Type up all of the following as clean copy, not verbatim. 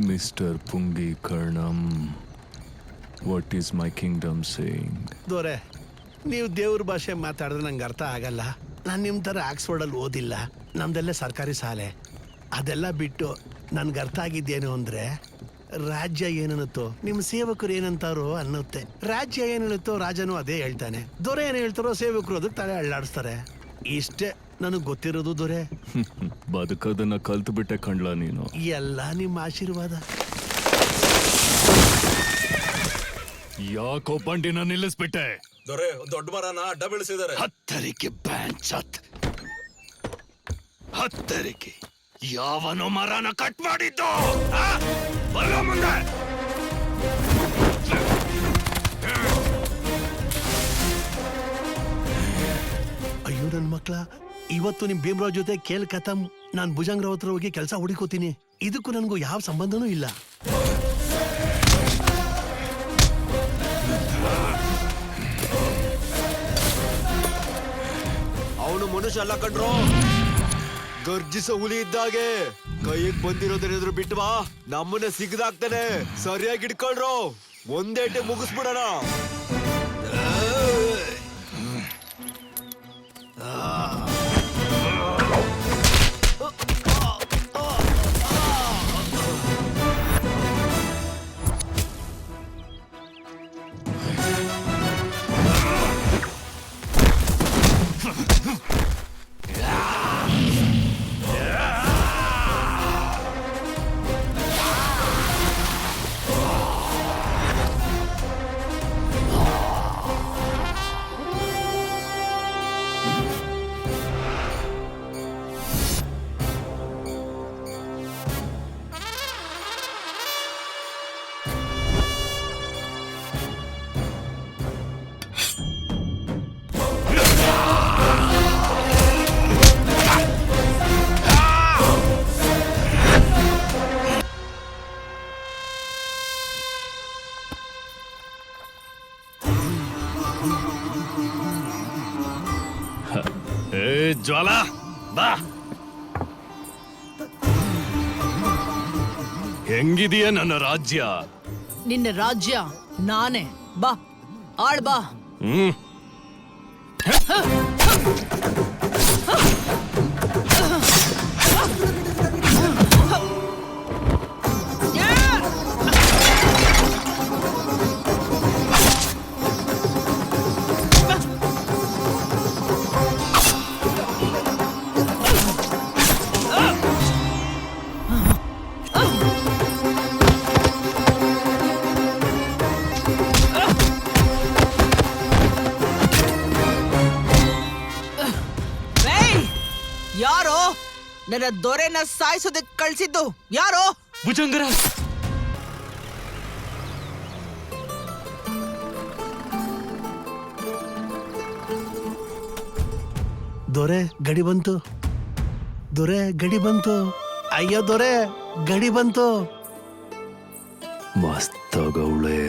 Mister Pungikarnam, what is my kingdom saying? ದೊರೆ, ನೀವು ದೇವ್ರ ಭಾಷೆ ಮಾತಾಡಿದ್ರೆ ನಂಗೆ ಅರ್ಥ ಆಗಲ್ಲ. ನಾನು ನಿಮ್ಮ ಥರ ಆಕ್ಸ್ಫರ್ಡಲ್ಲಿ ಓದಿಲ್ಲ, ನಮ್ದೆಲ್ಲ ಸರ್ಕಾರಿ ಶಾಲೆ. ಅದೆಲ್ಲ ಬಿಟ್ಟು ನನ್ಗೆ ಅರ್ಥ ಆಗಿದ್ದೇನು ಅಂದರೆ, ರಾಜ್ಯ ಏನನ್ನುತ್ತೋ ನಿಮ್ಮ ಸೇವಕರು ಏನಂತಾರೋ ಅನ್ನುತ್ತೆ. ರಾಜ್ಯ ಏನನ್ನುತ್ತೋ ರಾಜನು ಅದೇ ಹೇಳ್ತಾನೆ. ದೊರೆ ಏನು ಹೇಳ್ತಾರೋ ಸೇವಕರು ಅದಕ್ಕೆ ತಲೆ ಅಳ್ಳಾಡಿಸ್ತಾರೆ. ಇಷ್ಟೇ ನನಗೆ ಗೊತ್ತಿರೋದು ದೊರೆ. ಬದುಕೋದನ್ನ ಕಲ್ತು ಬಿಟ್ಟೆ ಕಂಡ್ಲ ನೀನು. ಎಲ್ಲ ನಿಮ್ಮ ಆಶೀರ್ವಾದ. ಯಾಕೋ ಬಂಡಿನ ನಿಲ್ಲಿಸ್ಬಿಟ್ಟೆ? ದೊರೆ, ದೊಡ್ಡ ಮರನ ಅಡ್ಡ ಬೆಳೆಸಿದ್ದಾರೆ. ಹತ್ತರಿಕೆ ಹತ್ತರಿಕೆ ಯಾವನೋ ಮರನ ಕಟ್ ಮಾಡಿದ್ದು? ಬರೋ ಮುಂದೆ. ಅಯ್ಯೋ ನನ್ನ ಮಕ್ಳ, ಇವತ್ತು ನಿಮ್ ಭೀಮರಾವ್ ಜೊತೆ ಕೇಲ್ ಕಥಂ. ನಾನ್ ಭುಜಂಗರಾವ್ ಹತ್ರ ಹೋಗಿ ಕೆಲಸ ಹುಡುಕೋತೀನಿ. ಇದಕ್ಕೂ ನನಗೂ ಯಾವ ಸಂಬಂಧನೂ ಇಲ್ಲ. ಅವನು ಮನುಷ್ಯ ಅಲ್ಲ ಕಣ್ರೋ, ಗರ್ಜಿಸೋ ಹುಲಿ ಇದ್ದಾಗೆ. ಕೈಗೆ ಬಂದಿರೋದೇನಾದ್ರು ಬಿಟ್ಟು ಬಾ, ನಮ್ಮನ್ನ ಸಿಗದಾಗ್ತಾನೆ. ಸರಿಯಾಗಿ ಇಟ್ಕೊಳ್ರೋ, ಒಂದೇಟೆ ಮುಗಿಸ್ಬಿಡೋಣ. ಜ್ವಾಲಾ, ಬಾ. ಹೆಂಗಿದೆಯಾ ನನ್ನ ರಾಜ್ಯ? ನಿನ್ನ ರಾಜ್ಯ ನಾನೇ. ಬಾ, ಆಳ್ ಬಾ. ಯಾರೋ ನನ್ನ ದೊರೆನ ಸಾಯಿಸೋದಕ್ಕೆ ಕಳ್ಸಿದ್ದು? ಯಾರೋ? ಭುಜಂಗರ. ದೊರೆ ಗಡಿ ಬಂತು, ದೊರೆ ಗಡಿ ಬಂತು. ಅಯ್ಯೋ ದೊರೆ, ಗಡಿ ಬಂತು. ಮಸ್ತಗೌಳೆ.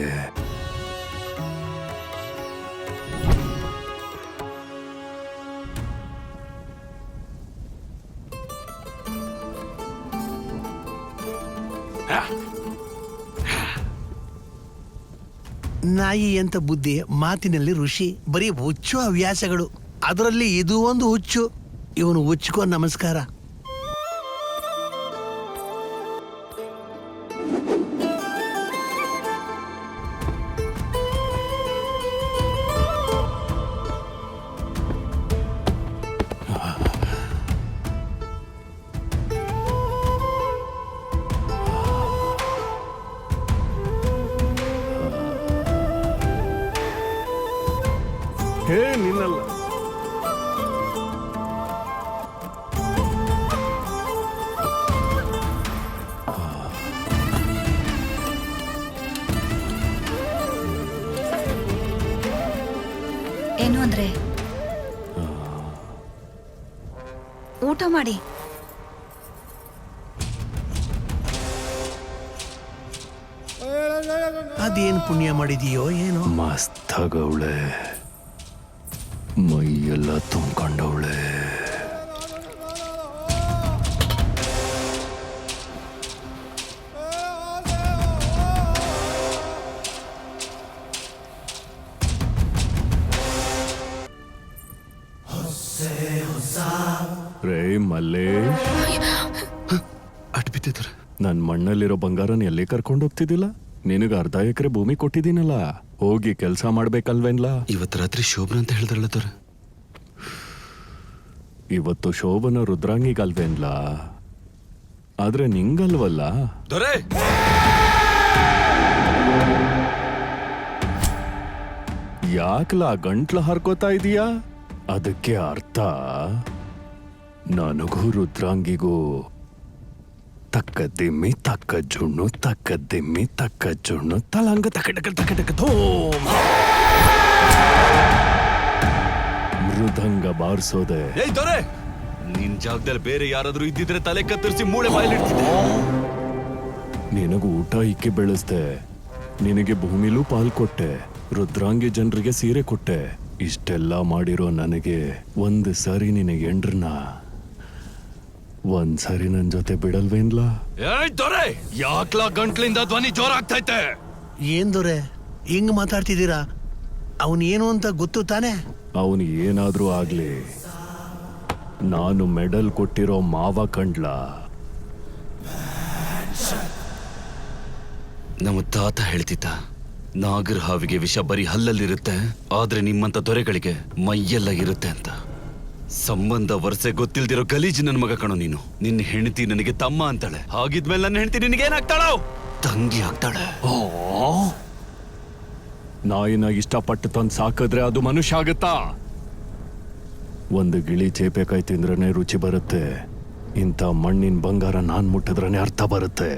ನಾಯಿ ಅಂತ ಬುದ್ಧಿ, ಮಾತಿನಲ್ಲಿ ಋಷಿ. ಬರೀ ಹುಚ್ಚು ಹವ್ಯಾಸಗಳು, ಅದರಲ್ಲಿ ಇದು ಒಂದು ಹುಚ್ಚು. ಇವನು ಹುಚ್ಚುಕೋ ನಮಸ್ಕಾರ. ಹೇ ನಿನ್ನಲ್ಲ. ಏನು ಅಂದ್ರೆ ಊಟ ಮಾಡಿ. ಅದೇನ್ ಪುಣ್ಯ ಮಾಡಿದೀಯೋ ಏನೋ. ಮಸ್ತಗೌಳೆ, ಮೈಯೆಲ್ಲ ತುಂಬ್ಕೊಂಡವಳೆ. ರೇ ಮಲ್ಲೇಶ್, ಅಟ್ ಬಿದ್ದಿದ್ದಾರೆ. ನನ್ ಮಣ್ಣಲ್ಲಿರೋ ಬಂಗಾರನ ಎಲ್ಲಿ ಕರ್ಕೊಂಡು ಹೋಗ್ತಿದ್ದಿಲ್ಲ? ನಿನಗೆ ಅರ್ಧ ಎಕರೆ ಭೂಮಿ ಕೊಟ್ಟಿದ್ದೀನಲ್ಲ, ಹೋಗಿ ಕೆಲಸ ಮಾಡ್ಬೇಕಲ್ವೇನ್ಲ? ಇವತ್ತು ರಾತ್ರಿ ಶೋಭನ ಅಂತ ಹೇಳಿದ್ರಲ್ಲ ದೊರೆ. ಇವತ್ತು ಶೋಭನ ರುದ್ರಾಂಗಿಗಲ್ವೇನ್ಲ? ಆದ್ರೆ ನಿಂಗಲ್ವಲ್ಲ? ದೊರೆ ಯಾಕ್ಲಾ ಗಂಟ್ಲ ಹರ್ಕೋತಾ ಇದೀಯಾ? ಅದಕ್ಕೆ ಅರ್ಥ ನನಗೂ ರುದ್ರಾಂಗಿಗೂ ತಕ್ಕ ದಿಮ್ಮಿ ತಕ್ಕ ಜುಣ್ಣು, ತಕ್ಕ ದಿಮ್ಮಿ ತಕ್ಕ ಜುಣ್ಣು, ತಲಂಗ ತಕ ಧೂಮ್. ಮೃದಂಗ ಬಾರಿಸೋದೆ. ಏಯ್ ದೊರೆ, ನಿನ್ ಜಾಗದಲ್ಲಿ ಬೇರೆ ಯಾರಾದ್ರೂ ಇದ್ದಿದ್ರೆ ತಲೆ ಕತ್ತರಿಸಿ ಮೂಳೆ ಬಾಯಲ್ಲಿಡ್ತಿದ್ದೆ. ನಿನಗೂ ಊಟ ಇಕ್ಕಿ ಬೆಳೆಸ್ದೆ, ನಿನಗೆ ಭೂಮಿಲೂ ಪಾಲ್ ಕೊಟ್ಟೆ, ರುದ್ರಾಂಗಿ ಜನರಿಗೆ ಸೀರೆ ಕೊಟ್ಟೆ. ಇಷ್ಟೆಲ್ಲ ಮಾಡಿರೋ ನನಗೆ ಒಂದು ಸಾರಿ ನಿನಗೆ ಎಂಡ್ರನ್ನ ಒಂದ್ಸರಿ ನನ್ ಜೊತೆ ಬಿಡಲ್ವೇನ್ಲ? ಏಯ್ ದೊರೆ, ಯಾಕ್ಲಾ ಗಂಟ್ಲಿಂದ ಧ್ವನಿ ಜೋರಾಗ್ತೈತೆ? ಏನ್ ದೊರೆ ಹಿಂಗ್ ಮಾತಾಡ್ತಿದ್ದೀರಾ? ಅವನ್ ಏನು ಅಂತ ಗೊತ್ತು ತಾನೆ? ಅವನು ಏನಾದ್ರೂ ಆಗ್ಲಿ, ನಾನು ಮೆಡಲ್ ಕೊಟ್ಟಿರೋ ಮಾವ ಕಂಡ್ಲ. ನಮ್ಮ ತಾತ ಹೇಳ್ತಿದ್ದ, ನಾಗರ ಹಾವಿಗೆ ವಿಷ ಬರೀ ಹಲ್ಲಲ್ಲಿರುತ್ತೆ, ಆದ್ರೆ ನಿಮ್ಮಂತ ದೊರೆಗಳಿಗೆ ಮೈಯೆಲ್ಲ ಇರುತ್ತೆ ಅಂತ. ಸಂಬಂಧ ವರ್ಷೆ ಗೊತ್ತಿಲ್ದಿರೋ ಗಲೀಜ್ ನನ್ ಮಗ ಕಣೋ ನೀನು. ನಿನ್ನ ಹೆಂಡತಿ ನನಗೆ ತಮ್ಮ ಅಂತಾಳೆ, ಹಾಗಿದ್ಮೇಲೆ ನನ್ನ ಹೆಂಡತಿ ನಿನಗೇನಾಗ್ತಾಳೋ? ತಂಗಿ ಆಗ್ತಾಳೆ. ನಾಯಿನ ಇಷ್ಟಪಟ್ಟು ತಂದು ಸಾಕಿದ್ರೆ ಅದು ಮನುಷ್ಯ ಆಗತ್ತಾ? ಒಂದು ಗಿಳಿ ಚೇಪೆಕಾಯಿ ತಿಂದ್ರನೆ ರುಚಿ ಬರುತ್ತೆ. ಇಂಥ ಮಣ್ಣಿನ ಬಂಗಾರ ನಾನ್ ಮುಟ್ಟಿದ್ರನೆ ಅರ್ಥ ಬರುತ್ತೆ.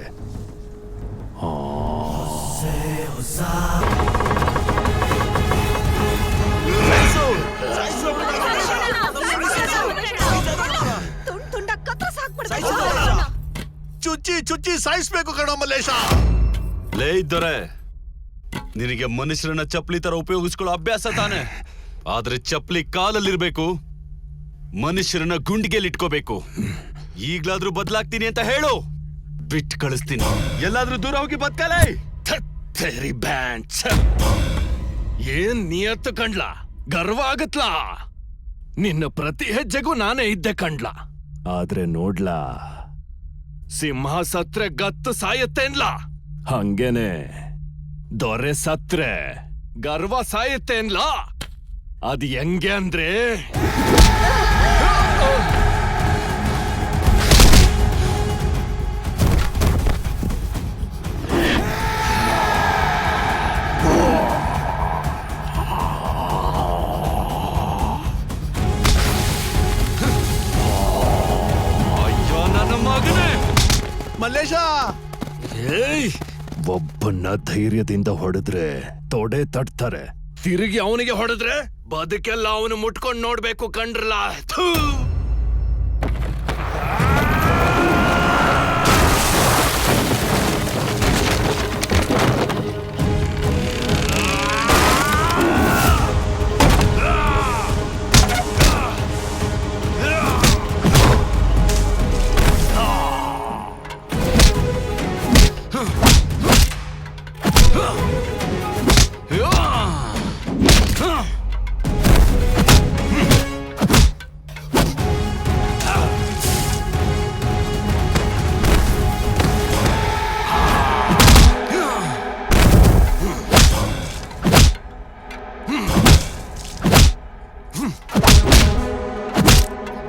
ಚುಚ್ಚಿ ಚುಚ್ಚಿ ಸಾಯಿಸ್ಬೇಕು ಕಣೋ ಮಲ್ಲೇಶ. ಲೇ ದೊರೆ, ನಿನಗೆ ಮನುಷ್ಯರನ್ನ ಚಪ್ಪಲಿ ತರ ಉಪಯೋಗಿಸ್ಕೊಳ್ಳೋ ಅಭ್ಯಾಸ ತಾನೆ, ಆದ್ರೆ ಚಪ್ಪಲಿ ಕಾಲಲ್ಲಿರ್ಬೇಕು, ಮನುಷ್ಯರನ್ನ ಗುಂಡಿಗೆಯಲ್ಲಿ ಇಟ್ಕೋಬೇಕು. ಈಗ್ಲಾದ್ರೂ ಬದಲಾಗ್ತೀನಿ ಅಂತ ಹೇಳು, ಬಿಟ್ಟು ಕಳಿಸ್ತೀನಿ. ಎಲ್ಲಾದ್ರೂ ದೂರ ಹೋಗಿ ಬದುಕಲೇ. ಏನ್ ನಿಯತ್ತು ಕಂಡ್ಲ? ಗರ್ವ ಆಗತ್ಲಾ? ನಿನ್ನ ಪ್ರತಿ ಹೆಜ್ಜೆಗೂ ನಾನೇ ಇದ್ದೆ ಕಂಡ್ಲ. ಆದ್ರೆ ನೋಡ್ಲಾ, ಸಿಂಹ ಸತ್ರೆ ಗತ್ತು ಸಾಯತ್ತೇನ್ಲ? ಹಂಗೇನೆ ದೊರೆ ಸತ್ರೆ ಗರ್ವ ಸಾಯತ್ತೇನ್ಲ? ಅದ್ ಹೆಂಗೆ ಅಂದ್ರೆ, ಅಯ್ಯೋ ನನ್ನ ಮಗನೇ. ಮಲ್ಲೇಶ, ಏಯ್, ಒಬ್ಬನ್ನ ಧೈರ್ಯದಿಂದ ಹೊಡೆದ್ರೆ ತೊಡೆ ತಟ್ತಾರೆ, ತಿರುಗಿ ಅವನಿಗೆ ಹೊಡೆದ್ರೆ ಬದುಕೆಲ್ಲ ಅವನು ಮುಟ್ಕೊಂಡು ನೋಡ್ಬೇಕು ಕಂಡ್ರಲ್ಲ. ಥೂ.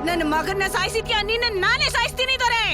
ನನ್ನ ಮಗನ್ನ ಸಾಯಿಸಿದ್ಯಾ? ನಿನ್ನ ನಾನೇ ಸಾಯಿಸ್ತೀನಿ ದೊರೆ.